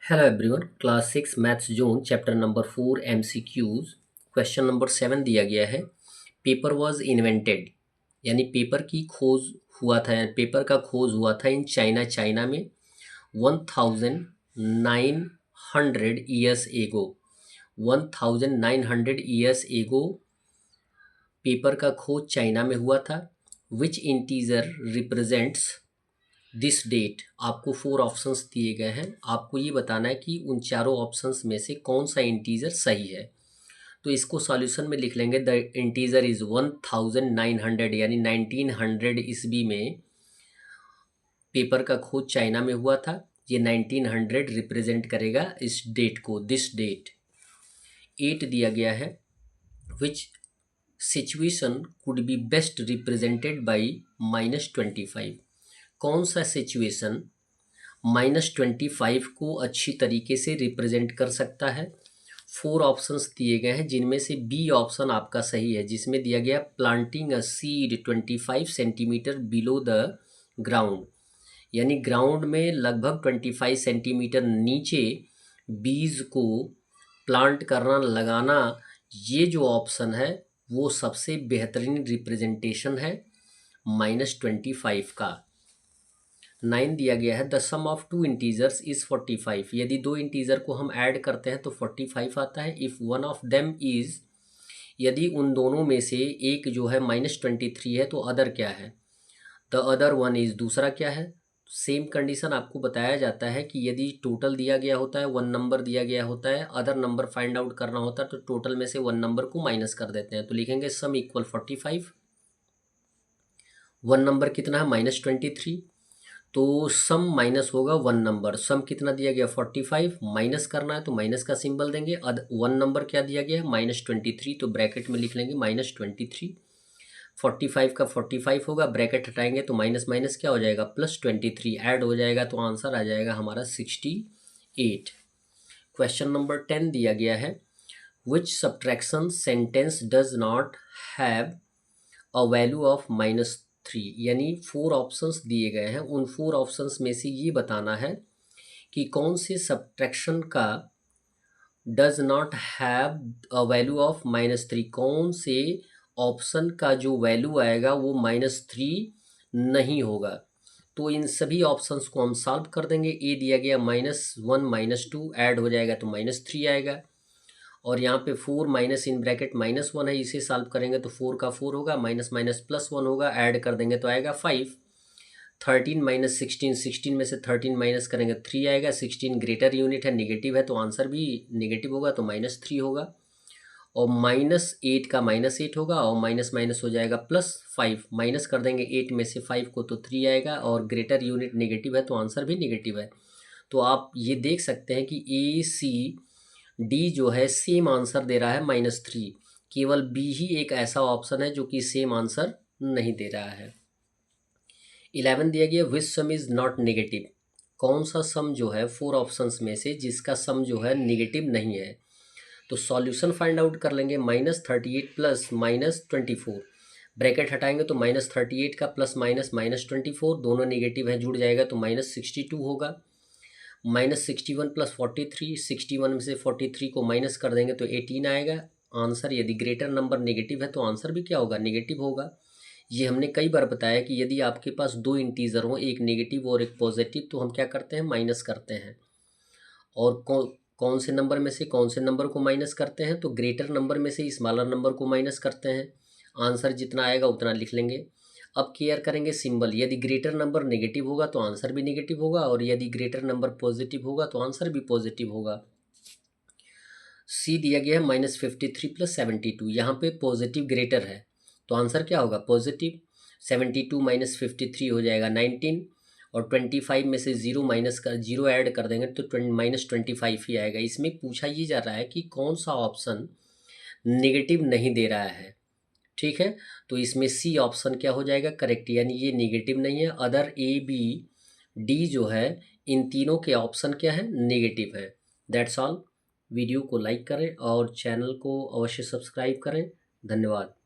Hello everyone, class 6 maths zone chapter number 4 MCQs question number 7 दिया गया है। Paper was invented यानी paper की खोज हुआ था, पेपर का खोज हुआ था इन चाइना में 1900 years ago. 1900 years ago paper का खोज चाइना में हुआ था। विच इंटीजर रिप्रेजेंट्स दिस डेट। आपको 4 ऑप्शंस दिए गए हैं, आपको ये बताना है कि उन चारों ऑप्शंस में से कौन सा इंटीजर सही है। तो इसको सॉल्यूशन में लिख लेंगे। द इंटीजर इज 1900 यानी 1900 ईस्वी में पेपर का खोज चाइना में हुआ था। ये 1900 रिप्रेजेंट करेगा इस डेट को, दिस डेट। 8 दिया गया है। विच situation could be best represented by -25। कौन सा सिचुएशन -25 को अच्छी तरीके से रिप्रेजेंट कर सकता है। 4 ऑप्शंस दिए गए हैं, जिनमें से बी ऑप्शन आपका सही है, जिसमें दिया गया planting a seed 25 centimetre below the ground. यानी ग्राउंड में लगभग 25 सेंटीमीटर नीचे बीज को प्लांट करना, लगाना, ये जो ऑप्शन है वो सबसे बेहतरीन रिप्रेजेंटेशन है -25 का। 9 दिया गया है। The sum of two integers is 45। यदि दो इंटीजर को हम ऐड करते हैं तो 45 आता है। If one of them is, यदि उन दोनों में से एक जो है -23 है तो अदर क्या है। द अदर वन इज, दूसरा क्या है। सेम कंडीशन आपको बताया जाता है कि यदि टोटल दिया गया होता है, वन नंबर दिया गया होता है, अदर नंबर फाइंड आउट करना होता है तो टोटल में से वन नंबर को माइनस कर देते हैं। तो लिखेंगे सम इक्वल 45। वन नंबर कितना है -23, तो सम माइनस होगा वन नंबर। सम कितना दिया गया 45, माइनस करना है तो माइनस का सिंबल देंगे। वन नंबर क्या दिया गया है -23, तो ब्रैकेट में लिख लेंगे -23। 45 का 45 होगा, ब्रैकेट हटाएंगे तो माइनस माइनस क्या हो जाएगा +23 ऐड हो जाएगा, तो आंसर आ जाएगा हमारा 68। क्वेश्चन नंबर 10 दिया गया है। Which subtraction sentence does not have a value of -3। यानी 4 ऑप्शंस दिए गए हैं, उन 4 ऑप्शंस में से ये बताना है कि कौन से सब्ट्रैक्शन का does not have a value of -3। कौन से ऑप्शन का जो वैल्यू आएगा वो -3 नहीं होगा। तो इन सभी ऑप्शंस को हम सॉल्व कर देंगे। ए दिया गया -1 -2 ऐड हो जाएगा तो -3 आएगा, और यहाँ पे 4 माइनस इन ब्रैकेट -1 है, इसे सॉल्व करेंगे तो 4 का 4 होगा, माइनस माइनस +1 होगा, ऐड कर देंगे तो आएगा 5। 13 माइनस 16, 16 में से 13 माइनस करेंगे 3 आएगा। 16 ग्रेटर यूनिट है, निगेटिव है, तो आंसर भी निगेटिव होगा, तो -3 होगा। और -8 का -8 होगा, और माइनस माइनस हो जाएगा +5। माइनस कर देंगे 8 में से 5 को तो 3 आएगा, और ग्रेटर यूनिट निगेटिव है तो आंसर भी निगेटिव है। तो आप ये देख सकते हैं कि ACD जो है सेम आंसर दे रहा है -3। केवल बी ही एक ऐसा ऑप्शन है जो कि सेम आंसर नहीं दे रहा है। 11 दिया गया। विच सम इज नॉट नेगेटिव। कौन सा सम जो है 4 ऑप्शंस में से जिसका सम जो है नेगेटिव नहीं है। तो सॉल्यूशन फाइंड आउट कर लेंगे। -38 प्लस -24, ब्रैकेट हटाएंगे तो -38 का प्लस माइनस -24, दोनों नेगेटिव है, जुड़ जाएगा तो -62 होगा। -61 प्लस 43, 61 में से 43 को माइनस कर देंगे तो 18 आएगा। आंसर यदि ग्रेटर नंबर नेगेटिव है तो आंसर भी क्या होगा, नेगेटिव होगा। ये हमने कई बार बताया कि यदि आपके पास दो इंटीजर हो, एक नेगेटिव और एक पॉजिटिव, तो हम क्या करते हैं, माइनस करते हैं। और कौन से नंबर में से कौन से नंबर को माइनस करते हैं, तो ग्रेटर नंबर में से स्मॉलर नंबर को माइनस करते हैं। आंसर जितना आएगा उतना लिख लेंगे। अब केयर करेंगे सिंबल। यदि ग्रेटर नंबर नेगेटिव होगा तो आंसर भी नेगेटिव होगा, और यदि ग्रेटर नंबर पॉजिटिव होगा तो आंसर भी पॉजिटिव होगा। सी दिया गया है -53 प्लस 72, यहाँ पे पॉजिटिव ग्रेटर है तो आंसर क्या होगा, पॉजिटिव। 72 माइनस 53 हो जाएगा 19, और 25 में से 0 ऐड कर देंगे तो -25 ही आएगा। इसमें पूछा ये जा रहा है कि कौन सा ऑप्शन नेगेटिव नहीं दे रहा है। ठीक है, तो इसमें सी ऑप्शन क्या हो जाएगा, करेक्ट, यानी ये नेगेटिव नहीं है। अदर A B D जो है, इन तीनों के ऑप्शन क्या है, नेगेटिव है। That's all. वीडियो को लाइक करें और चैनल को अवश्य सब्सक्राइब करें। धन्यवाद।